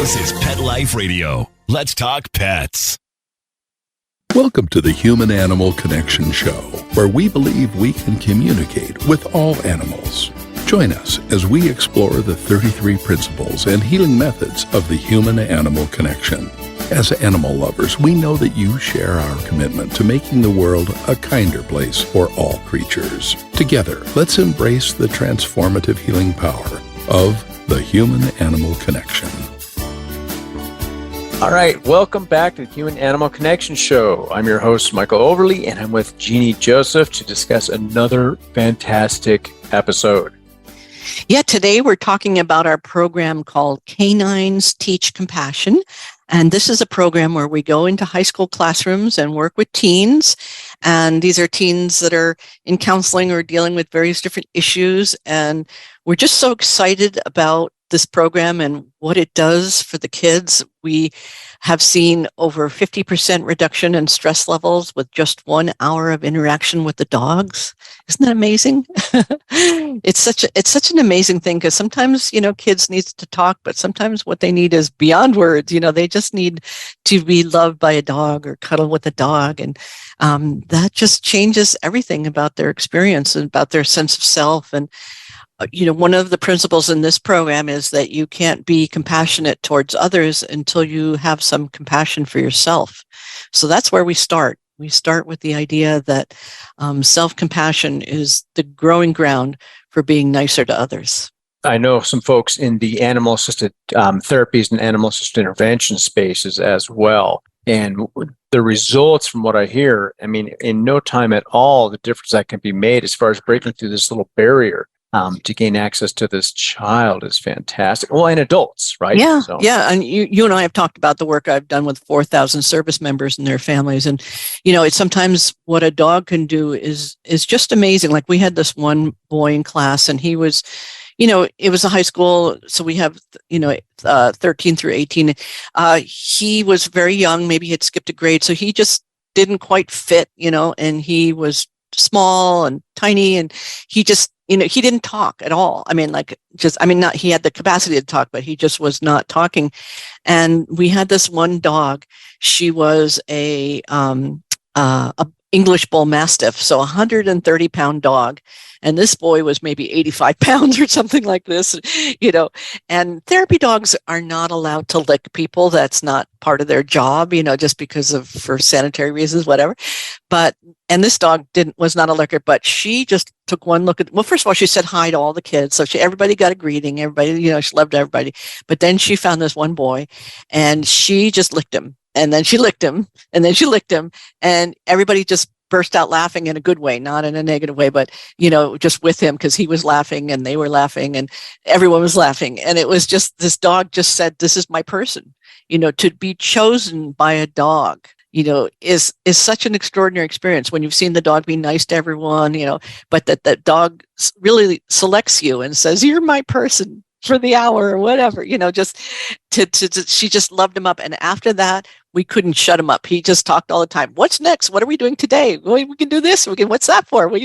This is Pet Life Radio. Let's talk pets. Welcome to the Human-Animal Connection Show, where we believe we can communicate with all animals. Join us as we explore the 33 principles and healing methods of the human-animal connection. As animal lovers, we know that you share our commitment to making the world a kinder place for all creatures. Together, let's embrace the transformative healing power of the human-animal connection. All right, welcome back to the Human-Animal Connection Show. I'm your host, Michael Overly, and I'm with Jeannie Joseph to discuss another fantastic episode. Yeah, today we're talking about our program called Canines Teach Compassion. And this is a program where we go into high school classrooms and work with teens. And these are teens that are in counseling or dealing with various different issues. And we're just so excited about this program and what it does for the kids. We have seen over 50% reduction in stress levels with just 1 hour of interaction with the dogs. Isn't that amazing? It's such an amazing thing, because sometimes, kids need to talk, but sometimes what they need is beyond words. They just need to be loved by a dog or cuddle with a dog. And that just changes everything about their experience and about their sense of self. And one of the principles in this program is that you can't be compassionate towards others until you have some compassion for yourself. So that's where we start. We start with the idea that self-compassion is the growing ground for being nicer to others. I know some folks in the animal-assisted therapies and animal-assisted intervention spaces as well. And the results from what I hear, in no time at all, the difference that can be made as far as breaking through this little barrier to gain access to this child is fantastic. Well, and adults, right? Yeah, yeah. And you and I have talked about the work I've done with 4,000 service members and their families. And, it's sometimes what a dog can do is just amazing. Like, we had this one boy in class, and he was, it was a high school. So we have, 13 through 18. He was very young. Maybe he had skipped a grade. So he just didn't quite fit, and he was small and tiny, and he just, he didn't talk at all. He had the capacity to talk, but he just was not talking. And we had this one dog. She was a English Bull Mastiff, so 130-pound dog. And this boy was maybe 85 pounds or something like this, and therapy dogs are not allowed to lick people. That's not part of their job, just for sanitary reasons, whatever. And this dog was not a licker, but she just took one look first of all, she said hi to all the kids. So everybody got a greeting, everybody, she loved everybody. But then she found this one boy, and she just licked him. And then she licked him, and then she licked him, and everybody just burst out laughing in a good way, not in a negative way, but, just with him, because he was laughing and they were laughing and everyone was laughing. And it was just, this dog just said, this is my person. To be chosen by a dog, is such an extraordinary experience when you've seen the dog be nice to everyone, but that dog really selects you and says, you're my person for the hour or whatever, she just loved him up. And after that, we couldn't shut him up. He just talked all the time. What's next? What are we doing today? Well, we can do this. What's that for? Well,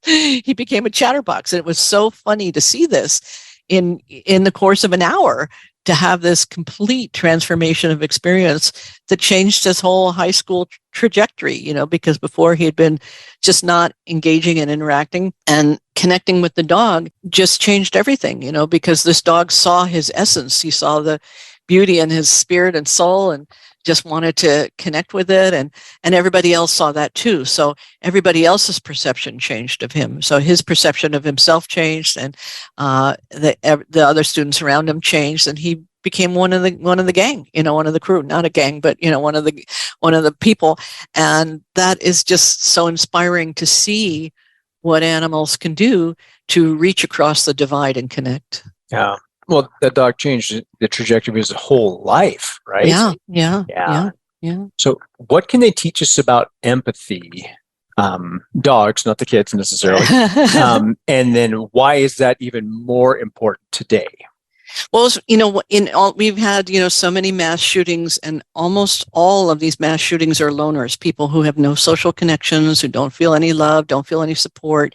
he became a chatterbox. And it was so funny to see this in the course of an hour, to have this complete transformation of experience that changed his whole high school trajectory, because before he had been just not engaging and interacting, and connecting with the dog just changed everything, because this dog saw his essence. He saw the beauty in his spirit and soul, and just wanted to connect with it. And everybody else saw that too. So everybody else's perception changed of him. So his perception of himself changed, and the other students around him changed, and he became one of the gang, one of the crew, not a gang, but, one of the people. And that is just so inspiring to see what animals can do to reach across the divide and connect. Yeah. Well, that dog changed the trajectory of his whole life, right? Yeah. So what can they teach us about empathy? Dogs, not the kids necessarily. And then why is that even more important today? Well, in all, we've had, so many mass shootings, and almost all of these mass shootings are loners, people who have no social connections, who don't feel any love, don't feel any support.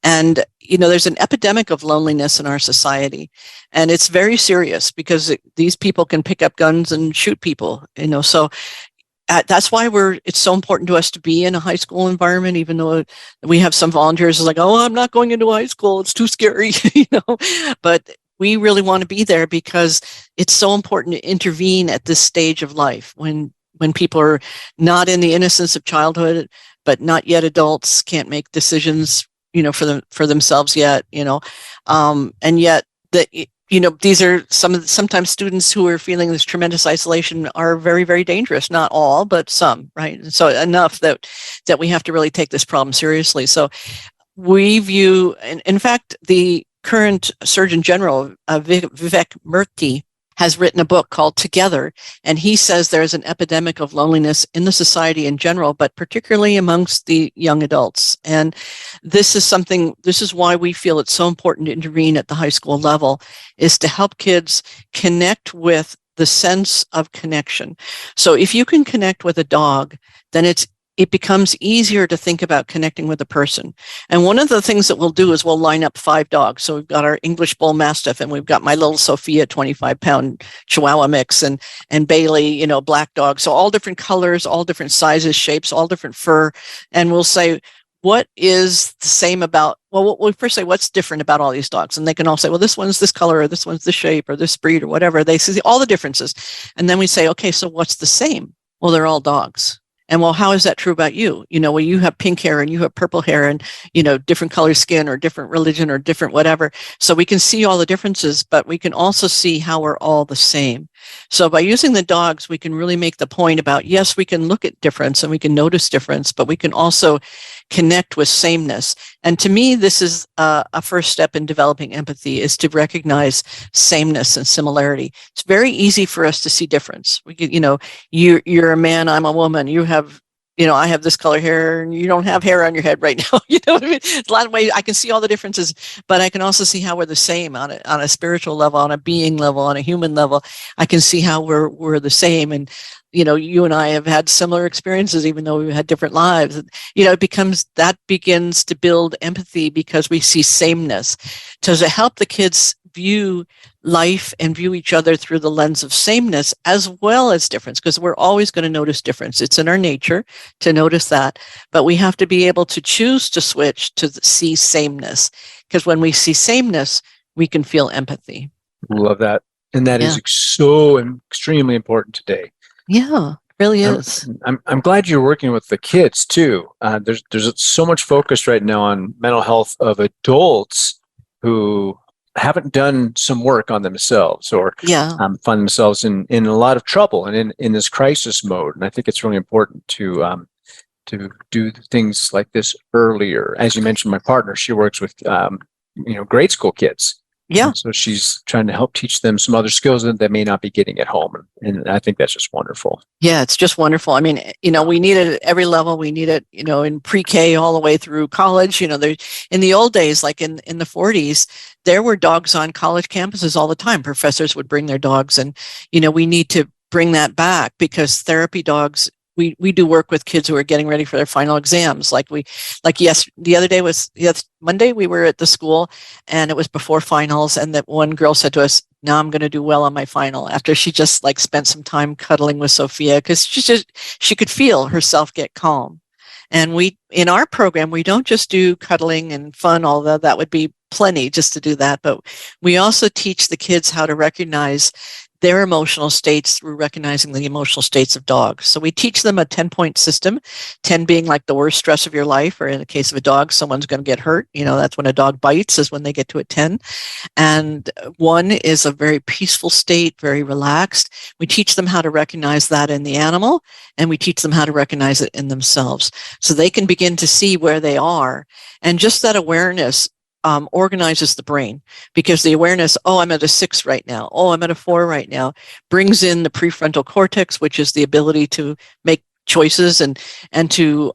And, there's an epidemic of loneliness in our society. And it's very serious because these people can pick up guns and shoot people, so that's why it's so important to us to be in a high school environment, even though we have some volunteers who are like, oh, I'm not going into high school, it's too scary, but we really want to be there because it's so important to intervene at this stage of life when people are not in the innocence of childhood, but not yet adults, can't make decisions, for themselves yet, and yet these are sometimes students who are feeling this tremendous isolation are very, very dangerous. Not all, but some, right? And so enough that we have to really take this problem seriously. So we view, in fact, the current Surgeon General, Vivek Murthy, has written a book called Together, and he says there's an epidemic of loneliness in the society in general, but particularly amongst the young adults. And this is why we feel it's so important to intervene at the high school level, is to help kids connect with the sense of connection. So if you can connect with a dog, then it becomes easier to think about connecting with a person. And one of the things that we'll do is we'll line up 5 dogs. So we've got our English Bull Mastiff, and we've got my little Sophia 25-pound Chihuahua mix, and Bailey, black dog. So all different colors, all different sizes, shapes, all different fur. And we'll say, what is the same about, well, we'll first say, what's different about all these dogs? And they can all say, well, this one's this color, or this one's this shape, or this breed, or whatever. They see all the differences. And then we say, okay, so what's the same? Well, they're all dogs. And well, how is that true about you? Well, you have pink hair and you have purple hair and, different color skin or different religion or different whatever. So we can see all the differences, but we can also see how we're all the same. So by using the dogs, we can really make the point about, yes, we can look at difference and we can notice difference, but we can also connect with sameness. And to me, this is a first step in developing empathy, is to recognize sameness and similarity. It's very easy for us to see difference. We could, you're a man, I'm a woman. You have, I have this color hair and you don't have hair on your head right now. You know what I mean? A lot of ways I can see all the differences, but I can also see how we're the same on a spiritual level, on a being level, on a human level. I can see how we're the same. And, you and I have had similar experiences, even though we've had different lives. That begins to build empathy because we see sameness. So to help the kids view life and view each other through the lens of sameness as well as difference, because we're always going to notice difference. It's in our nature to notice that, but we have to be able to choose to switch to see sameness, because when we see sameness, we can feel empathy. Love that. And that is so extremely important today. Yeah, it really is. I'm glad you're working with the kids too. There's so much focus right now on mental health of adults who haven't done some work on themselves, or find themselves in a lot of trouble and in this crisis mode. And I think it's really important to do things like this earlier. As you mentioned, my partner, she works with grade school kids. Yeah. And so she's trying to help teach them some other skills that they may not be getting at home. And I think that's just wonderful. Yeah, it's just wonderful. I mean, we need it at every level. We need it, in pre-K all the way through college. There, in the old days, like in the 40s, there were dogs on college campuses all the time. Professors would bring their dogs, and, we need to bring that back, because therapy dogs, we do work with kids who are getting ready for their final exams. The other day was Monday, we were at the school and it was before finals, and that one girl said to us, now I'm going to do well on my final, after she just spent some time cuddling with Sophia, because she could feel herself get calm. And in our program, we don't just do cuddling and fun, although that would be plenty just to do that, but we also teach the kids how to recognize their emotional states through recognizing the emotional states of dogs. So we teach them a 10-point system, 10 being like the worst stress of your life, or in the case of a dog, someone's going to get hurt. That's when a dog bites, is when they get to a 10. And 1 is a very peaceful state, very relaxed. We teach them how to recognize that in the animal, and we teach them how to recognize it in themselves, so they can begin to see where they are. And just that awareness organizes the brain, because the awareness, I'm at a 6 right now, I'm at a 4 right now, brings in the prefrontal cortex, which is the ability to make choices and to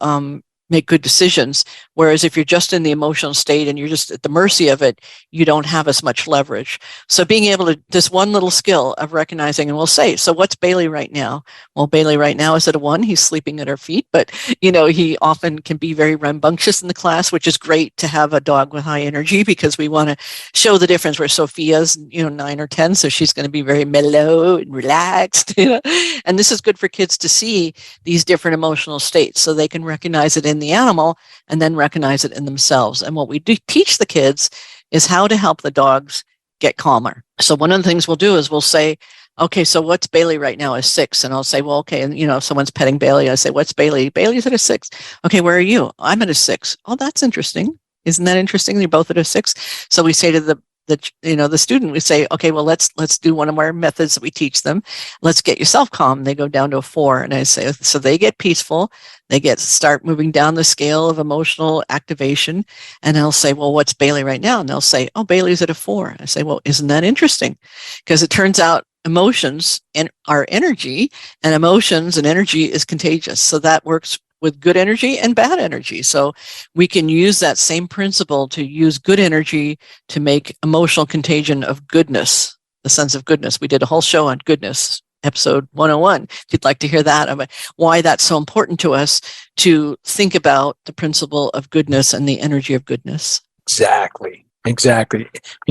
make good decisions. Whereas if you're just in the emotional state and you're just at the mercy of it, you don't have as much leverage. So being able to, this one little skill of recognizing, and we'll say, so what's Bailey right now? Well, Bailey right now is at a 1. He's sleeping at her feet, but he often can be very rambunctious in the class, which is great to have a dog with high energy because we want to show the difference where Sophia's, 9 or 10. So she's going to be very mellow and relaxed, and this is good for kids to see these different emotional states so they can recognize it in the animal and then recognize it in themselves. And what we do teach the kids is how to help the dogs get calmer. So one of the things we'll do is we'll say, okay, so what's Bailey right now is 6. And I'll say, well, okay. And, if someone's petting Bailey, I say, what's Bailey? Bailey's at a 6. Okay, where are you? I'm at a 6. Oh, that's interesting. Isn't that interesting? You're both at a 6. So we say to the student, we say, okay, well, let's do one of our methods that we teach them. Let's get yourself calm. They go down to a 4. And I say, so they get peaceful. They start moving down the scale of emotional activation. And I'll say, well, what's Bailey right now? And they'll say, oh, Bailey's at a 4. I say, well, isn't that interesting? Because it turns out emotions and our energy, and emotions and energy is contagious. So that works with good energy and bad energy. So we can use that same principle to use good energy to make emotional contagion of goodness, the sense of goodness. We did a whole show on goodness, episode 101. If you'd like to hear that, about why that's so important to us to think about the principle of goodness and the energy of goodness. Exactly.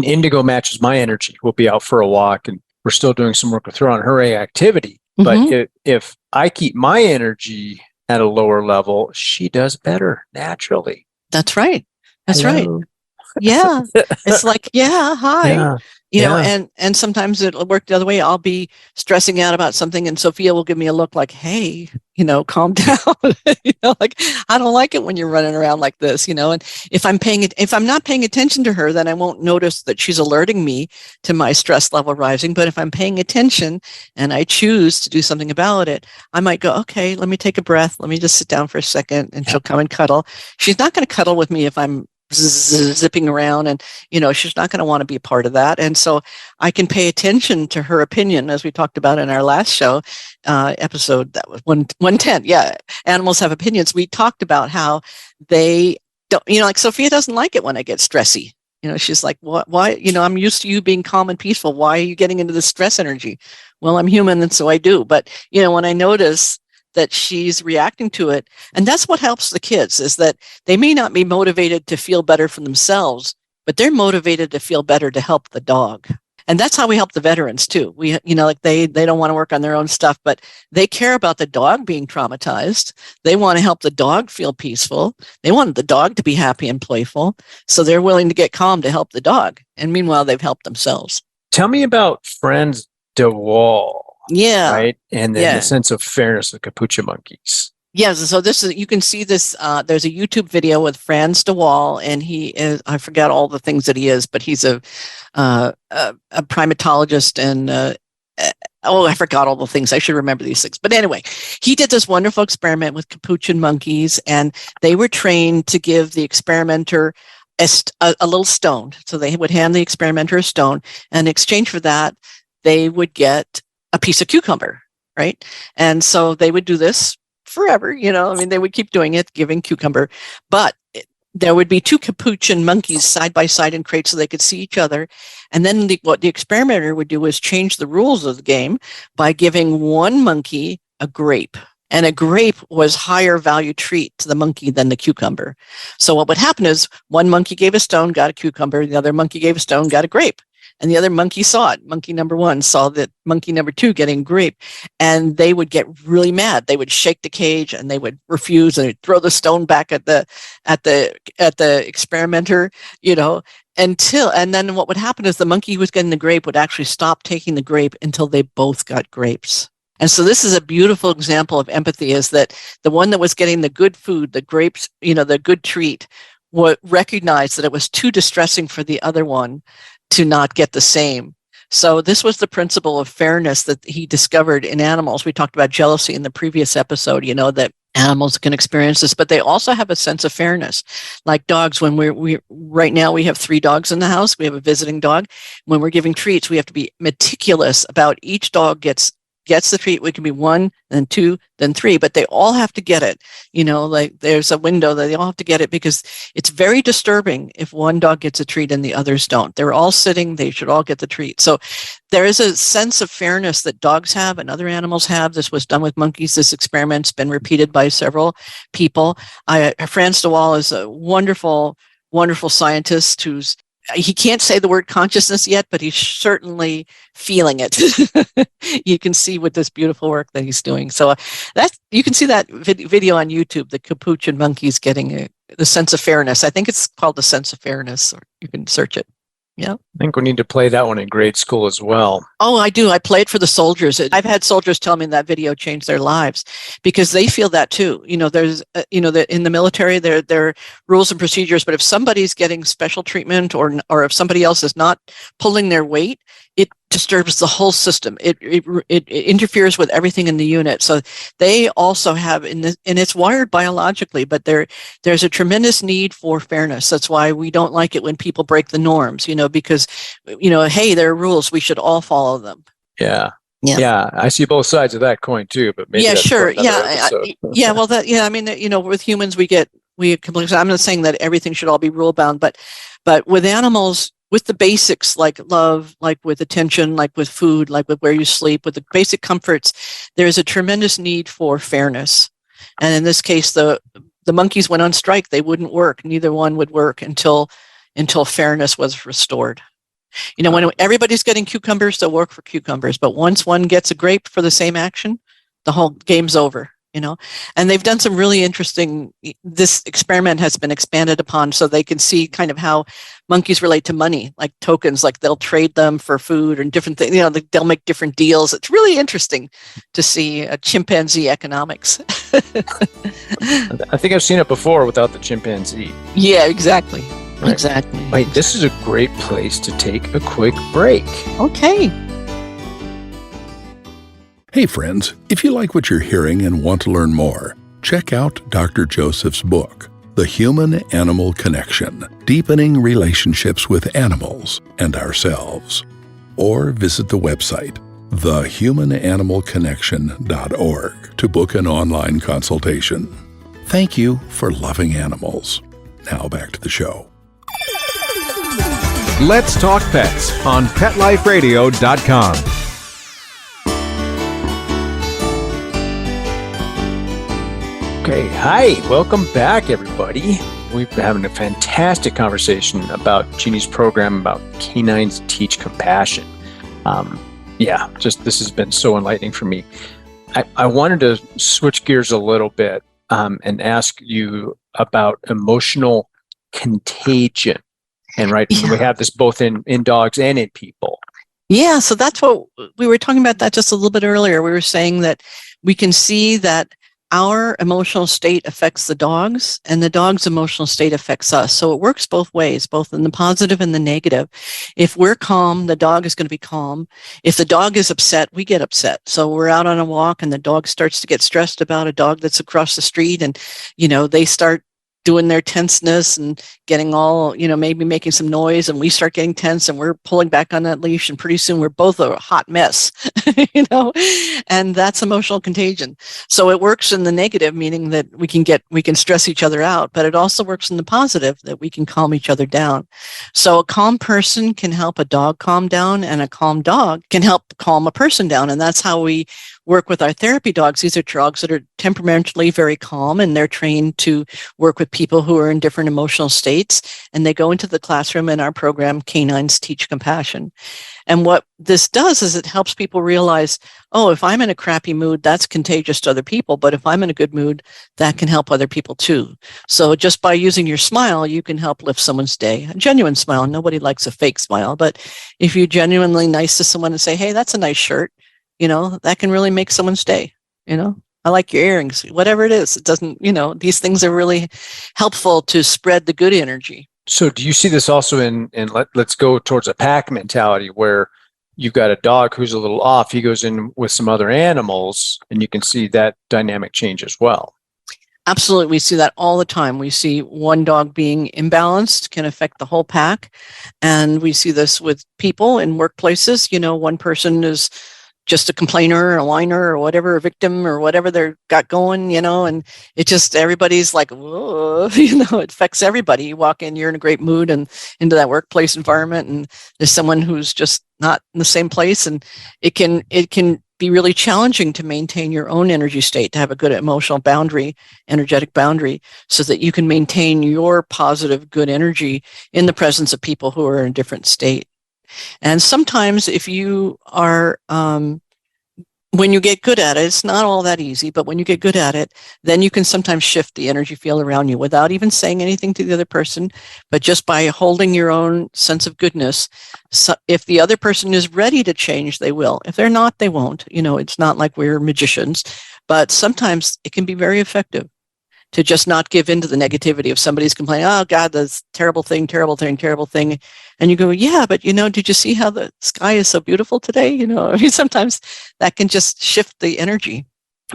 Indigo matches my energy. We'll be out for a walk and we're still doing some work with her on her activity. But if I keep my energy at a lower level, she does better naturally. That's right. Hello. Right. Yeah. It's like, yeah, hi. Yeah. And sometimes it'll work the other way. I'll be stressing out about something and Sophia will give me a look like, hey, calm down. Like, I don't like it when you're running around like this, and if I'm not paying attention to her, then I won't notice that she's alerting me to my stress level rising. But if I'm paying attention and I choose to do something about it, I might go, okay, let me take a breath. Let me just sit down for a second, and she'll come and cuddle. She's not going to cuddle with me if I'm zipping around, and she's not going to want to be a part of that. And so I can pay attention to her opinion, as we talked about in our last show episode. That was 110. Yeah, animals have opinions. We talked about how they don't, like Sophia doesn't like it when I get stressy. She's like, what? Why? I'm used to you being calm and peaceful. Why are you getting into the stress energy? Well, I'm human, and so I do. But when I notice that she's reacting to it. And that's what helps the kids, is that they may not be motivated to feel better for themselves, but they're motivated to feel better to help the dog. And that's how we help the veterans too. We, like they don't want to work on their own stuff, but they care about the dog being traumatized. They want to help the dog feel peaceful. They want the dog to be happy and playful. So they're willing to get calm to help the dog. And meanwhile, they've helped themselves. Tell me about Franz de Waal. Yeah. Right. And then the sense of fairness of capuchin monkeys. Yes. So you can see this, there's a YouTube video with Franz de Waal, and he is, I forget all the things that he is, but he's a primatologist and, I forgot all the things. I should remember these things. But anyway, he did this wonderful experiment with capuchin monkeys, and they were trained to give the experimenter a little stone. So they would hand the experimenter a stone, and in exchange for that, they would get a piece of cucumber, right? And so they would do this forever, they would keep doing it, giving cucumber, but there would be 2 capuchin monkeys side by side in crates so they could see each other. And then what the experimenter would do was change the rules of the game by giving one monkey a grape. And a grape was higher value treat to the monkey than the cucumber. So what would happen is one monkey gave a stone, got a cucumber, the other monkey gave a stone, got a grape. And the other monkey saw it. Monkey number 1 saw that monkey number 2 getting grape, and they would get really mad. They would shake the cage and they would refuse, and they'd throw the stone back at the experimenter, and then what would happen is the monkey who was getting the grape would actually stop taking the grape until they both got grapes. And so this is a beautiful example of empathy, is that the one that was getting the good food, the grapes, the good treat, would recognize that it was too distressing for the other one to not get the same. So this was the principle of fairness that he discovered in animals. We talked about jealousy in the previous episode, that animals can experience this, but they also have a sense of fairness. Like dogs, when we right now we have 3 dogs in the house. We have a visiting dog. When we're giving treats, we have to be meticulous about each dog gets gets the treat, it can be 1, then 2, then 3, but they all have to get it. Like there's a window that they all have to get it, because it's very disturbing if one dog gets a treat and the others don't. They're all sitting, they should all get the treat. So there is a sense of fairness that dogs have and other animals have. This was done with monkeys. This experiment's been repeated by several people. Frans de Waal is a wonderful scientist he can't say the word consciousness yet, but he's certainly feeling it. You can see with this beautiful work that he's doing. So you can see that video on YouTube, the capuchin monkeys getting the sense of fairness. I think it's called the sense of fairness, or you can search it. Yeah. I think we need to play that one in grade school as well. Oh, I do. I play it for the soldiers. I've had soldiers tell me that video changed their lives, because they feel that too. There's, in the military, there are rules and procedures, but if somebody's getting special treatment or if somebody else is not pulling their weight, it disturbs the whole system. It interferes with everything in the unit. So they also have, and it's wired biologically, but there's a tremendous need for fairness. That's why we don't like it when people break the norms, because, hey, there are rules. We should all follow them. Yeah. Yeah. I see both sides of that coin too, but maybe yeah, sure. Yeah. Well, I mean, with humans, I'm not saying that everything should all be rule bound, but with animals, with the basics like love, like with attention, like with food, like with where you sleep, with the basic comforts, there's a tremendous need for fairness. And in this case, the monkeys went on strike. They wouldn't work. Neither one would work until fairness was restored. When everybody's getting cucumbers, they'll work for cucumbers. But once one gets a grape for the same action, the whole game's over. And they've done some really interesting, this experiment has been expanded upon so they can see kind of how monkeys relate to money, like tokens, like they'll trade them for food and different things, they'll make different deals. It's really interesting to see chimpanzee economics. I think I've seen it before without the chimpanzee. Yeah, exactly. Right. Exactly. Wait, this is a great place to take a quick break. Okay. Hey friends, if you like what you're hearing and want to learn more, check out Dr. Joseph's book, The Human-Animal Connection, Deepening Relationships with Animals and Ourselves. Or visit the website, thehumananimalconnection.org, to book an online consultation. Thank you for loving animals. Now back to the show. Let's Talk Pets on PetLifeRadio.com. Okay, hi, welcome back, everybody. We've been having a fantastic conversation about Jeannie's program about Canines Teach Compassion. This has been so enlightening for me. I wanted to switch gears a little bit and ask you about emotional contagion. And we have this both in dogs and in people. Yeah, so that's what we were talking about that just a little bit earlier. We were saying that we can see that our emotional state affects the dogs and the dog's emotional state affects us. So it works both ways, both in the positive and the negative. If we're calm, the dog is going to be calm. If the dog is upset, we get upset. So we're out on a walk and the dog starts to get stressed about a dog that's across the street, and, they start doing their tenseness and getting all, maybe making some noise, and we start getting tense and we're pulling back on that leash, and pretty soon we're both a hot mess, and that's emotional contagion. So it works in the negative, meaning that we can stress each other out, but it also works in the positive, that we can calm each other down. So a calm person can help a dog calm down, and a calm dog can help calm a person down. And that's how we work with our therapy dogs. These are dogs that are temperamentally very calm, and they're trained to work with people who are in different emotional states. And they go into the classroom in our program, Canines Teach Compassion. And what this does is it helps people realize, oh, if I'm in a crappy mood, that's contagious to other people. But if I'm in a good mood, that can help other people too. So just by using your smile, you can help lift someone's day. A genuine smile. Nobody likes a fake smile. But if you're genuinely nice to someone and say, hey, that's a nice shirt, that can really make someone's day. I like your earrings, whatever it is. It doesn't, these things are really helpful to spread the good energy. So do you see this also in let's go towards a pack mentality, where you've got a dog who's a little off, he goes in with some other animals, and you can see that dynamic change as well? Absolutely. We see that all the time. We see one dog being imbalanced can affect the whole pack. And we see this with people in workplaces. One person is just a complainer, a whiner, or whatever, a victim, or whatever they're got going, and it just, everybody's like, whoa, it affects everybody. You walk in, you're in a great mood and into that workplace environment, and there's someone who's just not in the same place, and it can be really challenging to maintain your own energy state, to have a good emotional boundary, energetic boundary, so that you can maintain your positive, good energy in the presence of people who are in a different state. And sometimes if you are, when you get good at it, it's not all that easy, but when you get good at it, then you can sometimes shift the energy field around you without even saying anything to the other person, but just by holding your own sense of goodness. So if the other person is ready to change, they will. If they're not, they won't. It's not like we're magicians, but sometimes it can be very effective to just not give in to the negativity of somebody's complaining, oh God, this terrible thing, terrible thing, terrible thing. And you go, yeah, but did you see how the sky is so beautiful today? Sometimes that can just shift the energy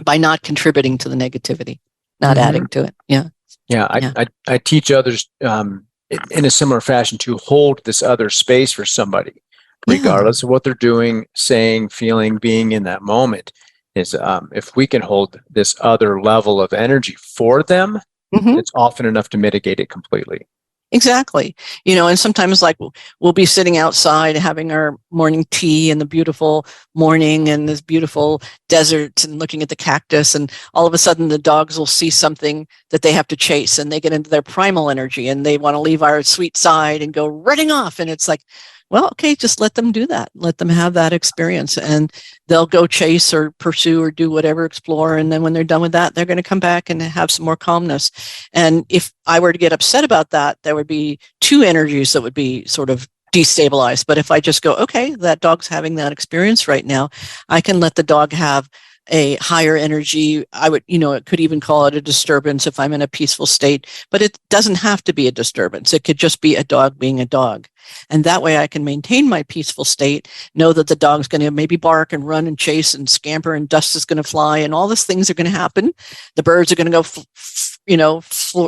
by not contributing to the negativity, not adding to it. Yeah. Yeah. I teach others in a similar fashion to hold this other space for somebody, regardless of what they're doing, saying, feeling, being in that moment. Is if we can hold this other level of energy for them, it's often enough to mitigate it completely. Exactly. And sometimes like we'll be sitting outside having our morning tea in the beautiful morning and this beautiful desert and looking at the cactus, and all of a sudden the dogs will see something that they have to chase, and they get into their primal energy and they want to leave our sweet side and go running off. And it's like, well, okay, just let them do that. Let them have that experience, and they'll go chase or pursue or do whatever, explore. And then when they're done with that, they're going to come back and have some more calmness. And if I were to get upset about that, there would be two energies that would be sort of destabilized. But if I just go, okay, that dog's having that experience right now, I can let the dog have a higher energy. I would, it could even call it a disturbance if I'm in a peaceful state, but it doesn't have to be a disturbance. It could just be a dog being a dog. And that way I can maintain my peaceful state, know that the dog's going to maybe bark and run and chase and scamper, and dust is going to fly and all these things are going to happen. The birds are going to go,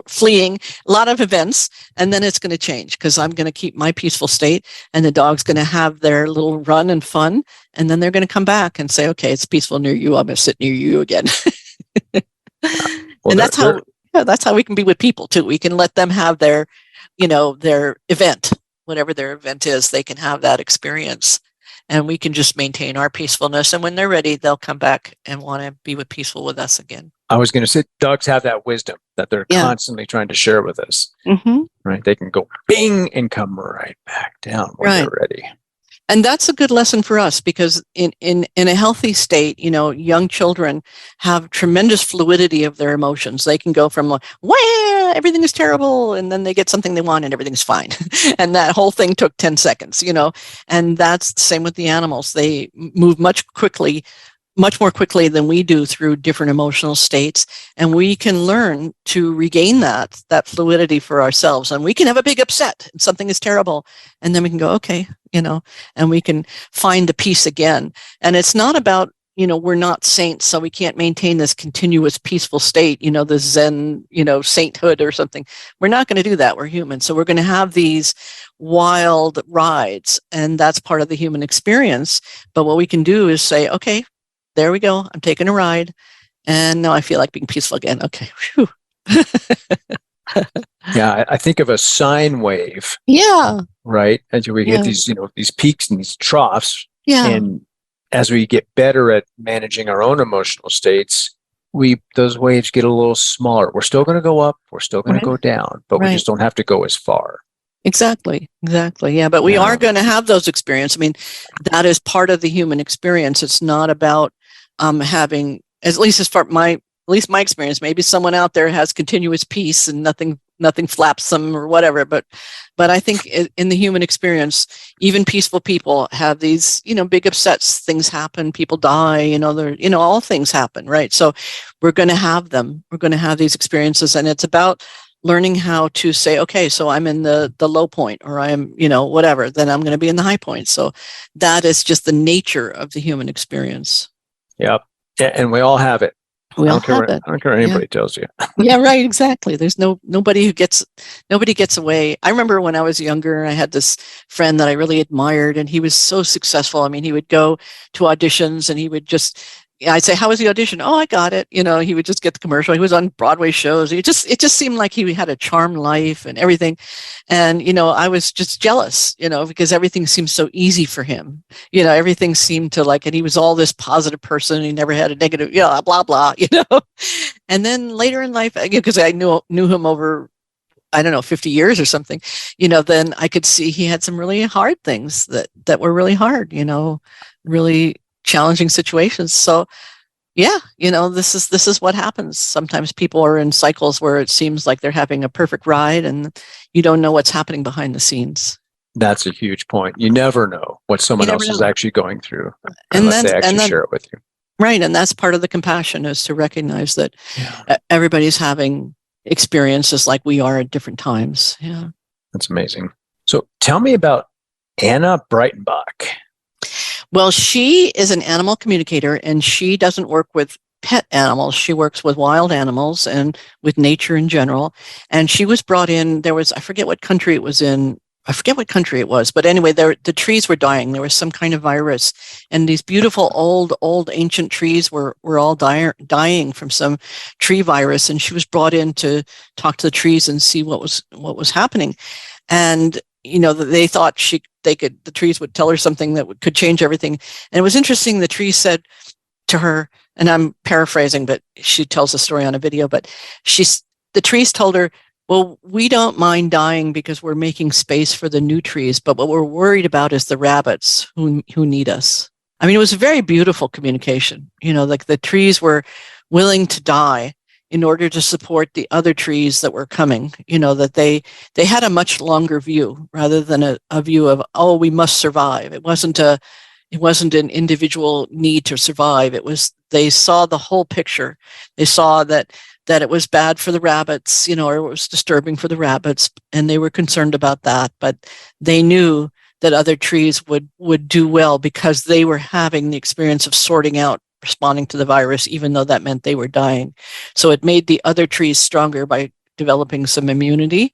fleeing, a lot of events. And then it's going to change because I'm going to keep my peaceful state, and the dog's going to have their little run and fun. And then they're going to come back and say, okay, it's peaceful near you. I'm going to sit near you again. And that's how we can be with people too. We can let them have their event, whatever their event is, they can have that experience, and we can just maintain our peacefulness. And when they're ready, they'll come back and want to be peaceful with us again. I was going to say, dogs have that wisdom that they're constantly trying to share with us, right? They can go bing and come right back down when they're ready. And that's a good lesson for us, because in a healthy state, young children have tremendous fluidity of their emotions. They can go from like, wow, everything is terrible, and then they get something they want and everything's fine. And that whole thing took 10 seconds, and that's the same with the animals. They move much more quickly than we do through different emotional states. And we can learn to regain that fluidity for ourselves. And we can have a big upset and something is terrible. And then we can go, okay, and we can find the peace again. And it's not about, we're not saints, so we can't maintain this continuous peaceful state, the Zen, sainthood or something. We're not going to do that. We're human. So we're going to have these wild rides, and that's part of the human experience. But what we can do is say, okay, there we go. I'm taking a ride, and now I feel like being peaceful again. Okay. Yeah, I think of a sine wave. Yeah. Right. As we get these, these peaks and these troughs. Yeah. And as we get better at managing our own emotional states, those waves get a little smaller. We're still going to go up. We're still going to go down, but we just don't have to go as far. Exactly. Yeah. But we are going to have those experiences. I mean, that is part of the human experience. It's not about having, at least my experience. Maybe someone out there has continuous peace and nothing flaps them or whatever. But I think in the human experience, even peaceful people have these, big upsets. Things happen. People die. All things happen, right? So we're going to have them. We're going to have these experiences, and it's about learning how to say, okay, so I'm in the low point, or I'm, whatever. Then I'm going to be in the high point. So that is just the nature of the human experience. Yep. And we all have it. We all have it. I don't care what anybody tells you. Yeah, right. Exactly. There's nobody gets away. I remember when I was younger, I had this friend that I really admired, and he was so successful. I mean, he would go to auditions, and he would just, I'd say, "How was the audition?" "Oh, I got it." He would just get the commercial. He was on Broadway shows. It just seemed like he had a charmed life and everything. And, I was just jealous, because everything seemed so easy for him. Everything seemed to and he was all this positive person. He never had a negative, blah, blah, And then later in life, because I knew him over, I don't know, 50 years or something, then I could see he had some really hard things that were really hard, really challenging situations. So yeah, this is what happens. Sometimes people are in cycles where it seems like they're having a perfect ride and you don't know what's happening behind the scenes. That's a huge point. You never know what someone else is actually going through unless they actually share it with you. Right. And that's part of the compassion, is to recognize that everybody's having experiences like we are at different times. Yeah. That's amazing. So tell me about Anna Breitenbach. Well, she is an animal communicator, and she doesn't work with pet animals. She works with wild animals and with nature in general. And she was brought in, I forget what country it was in. I forget what country it was, but anyway, the trees were dying. There was some kind of virus, and these beautiful old ancient trees were all dying from some tree virus. And she was brought in to talk to the trees and see what was happening. And they thought the trees would tell her something that could change everything. And it was interesting. The tree said to her, and I'm paraphrasing, but she tells the story on a video, but the trees told her, "Well, we don't mind dying because we're making space for the new trees, but what we're worried about is the rabbits who need us." I mean, it was a very beautiful communication. The trees were willing to die in order to support the other trees that were coming, that they had a much longer view rather than a view of, oh, we must survive. It wasn't an individual need to survive. They saw the whole picture. They saw that it was bad for the rabbits, or it was disturbing for the rabbits, and they were concerned about that. But they knew that other trees would do well because they were having the experience of sorting out, responding to the virus, even though that meant they were dying. So it made the other trees stronger by developing some immunity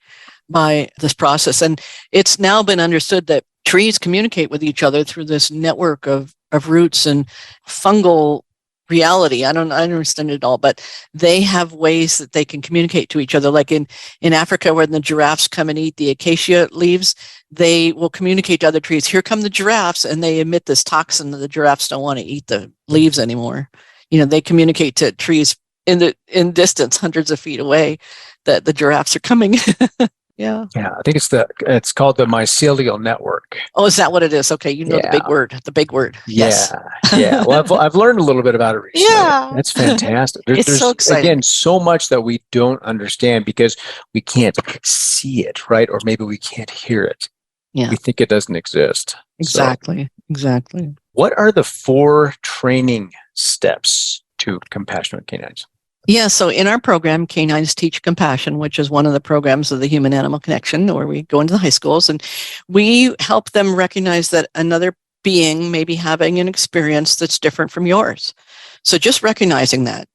by this process. And it's now been understood that trees communicate with each other through this network of roots and fungal reality. I don't understand it all, but they have ways that they can communicate to each other. Like in Africa, when the giraffes come and eat the acacia leaves, they will communicate to other trees. Here come the giraffes, and they emit this toxin that the giraffes don't want to eat the leaves anymore. They communicate to trees in distance, hundreds of feet away, that the giraffes are coming. Yeah. Yeah, I think it's called the mycelial network. Oh, is that what it is? Okay, the big word. Yes. Yeah. Well, I've learned a little bit about it recently. Yeah. That's fantastic. There's so exciting. Again, so much that we don't understand because we can't see it, right? Or maybe we can't hear it. Yeah. We think it doesn't exist. Exactly. What are the 4 training steps to compassionate canines? Yeah, so in our program, Canines Teach Compassion, which is one of the programs of the Human Animal Connection, where we go into the high schools, and we help them recognize that another being may be having an experience that's different from yours. So just recognizing that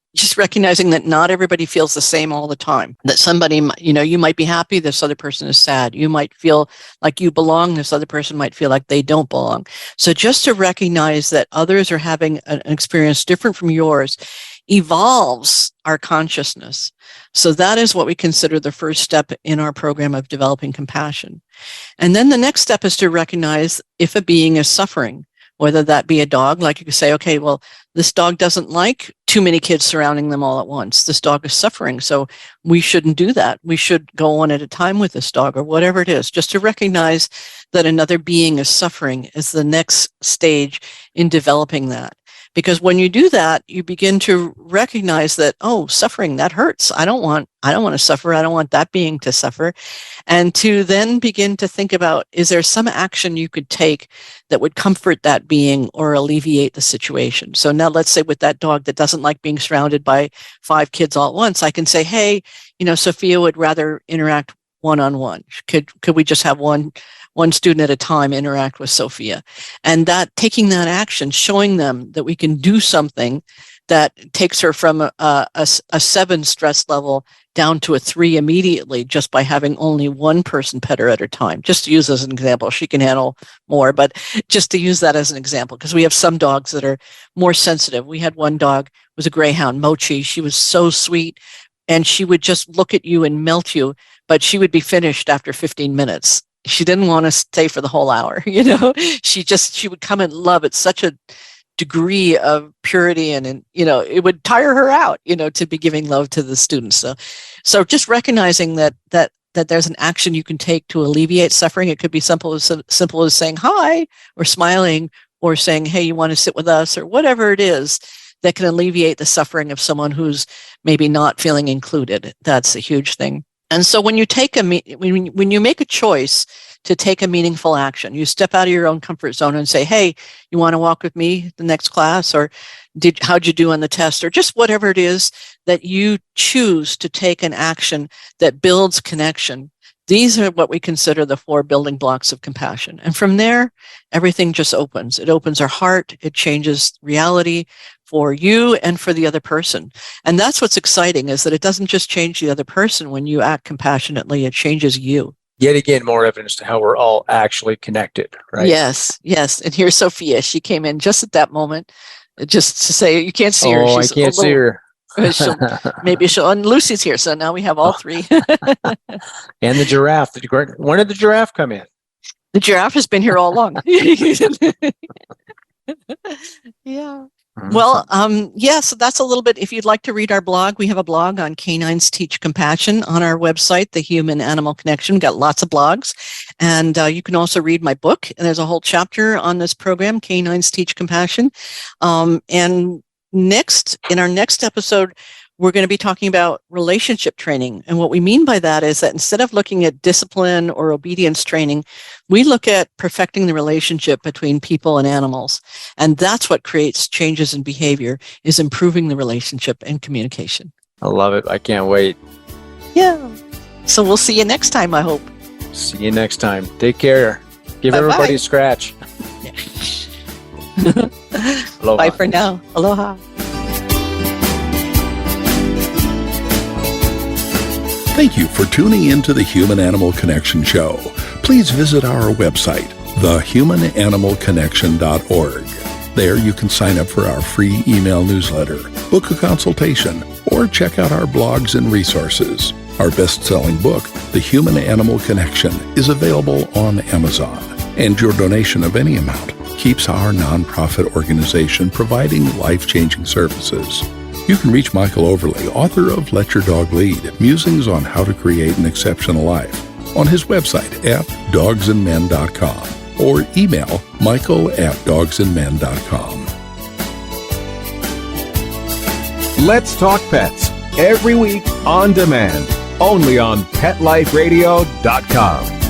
not everybody feels the same all the time, that somebody, you might be happy, this other person is sad. You might feel like you belong, this other person might feel like they don't belong. So just to recognize that others are having an experience different from yours evolves our consciousness. So that is what we consider the first step in our program of developing compassion. And then the next step is to recognize if a being is suffering, whether that be a dog. Like you could say, okay, well, this dog doesn't like too many kids surrounding them all at once. This dog is suffering, so we shouldn't do that. We should go one at a time with this dog, or whatever it is. Just to recognize that another being is suffering is the next stage in developing that. Because when you do that, you begin to recognize that, oh, suffering, that hurts. I don't want to suffer. I don't want that being to suffer. And to then begin to think about, is there some action you could take that would comfort that being or alleviate the situation? So now let's say with that dog that doesn't like being surrounded by 5 kids all at once, I can say, hey, Sophia would rather interact one-on-one. Could we just have one student at a time interact with Sophia? And that, taking that action, showing them that we can do something that takes her from a 7 stress level down to a 3 immediately just by having only one person pet her at a time. Just to use as an example, she can handle more, but just to use that as an example, because we have some dogs that are more sensitive. We had one dog, was a greyhound, Mochi. She was so sweet, and she would just look at you and melt you, but she would be finished after 15 minutes. She didn't want to stay for the whole hour, She would come and love at such a degree of purity, and it would tire her out, to be giving love to the students. So just recognizing that there's an action you can take to alleviate suffering. It could be simple as saying hi, or smiling, or saying, hey, you want to sit with us, or whatever it is that can alleviate the suffering of someone who's maybe not feeling included. That's a huge thing. And so when you when you make a choice to take a meaningful action, you step out of your own comfort zone and say, hey, you want to walk with me the next class? Or how'd you do on the test? Or just whatever it is that you choose to take an action that builds connection. These are what we consider the 4 building blocks of compassion. And from there, everything just opens. It opens our heart. It changes reality for you and for the other person. And that's what's exciting, is that it doesn't just change the other person when you act compassionately, it changes you. Yet again, more evidence to how we're all actually connected, right? Yes. And here's Sophia. She came in just at that moment, just to say, you can't see her. She's I can't see her. And Lucy's here. So now we have all 3. And the giraffe. When did the giraffe come in? The giraffe has been here all along. Yeah. Well, so that's a little bit. If you'd like to read our blog, we have a blog on Canines Teach Compassion on our website, The Human Animal Connection. We've got lots of blogs. And you can also read my book. And there's a whole chapter on this program, Canines Teach Compassion. And in our next episode, we're going to be talking about relationship training. And what we mean by that is that instead of looking at discipline or obedience training, we look at perfecting the relationship between people and animals. And that's what creates changes in behavior, is improving the relationship and communication. I love it. I can't wait. Yeah. So we'll see you next time, I hope. See you next time. Take care. Give everybody a scratch. Aloha. Bye for now. Aloha. Thank you for tuning into the Human Animal Connection Show. Please visit our website, thehumananimalconnection.org. There you can sign up for our free email newsletter, book a consultation, or check out our blogs and resources. Our best-selling book, The Human Animal Connection, is available on Amazon, and your donation of any amount keeps our nonprofit organization providing life-changing services. You can reach Michael Overly, author of Let Your Dog Lead, Musings on How to Create an Exceptional Life, on his website at dogsandmen.com, or email michael@dogsandmen.com. Let's Talk Pets, every week on demand, only on PetLifeRadio.com.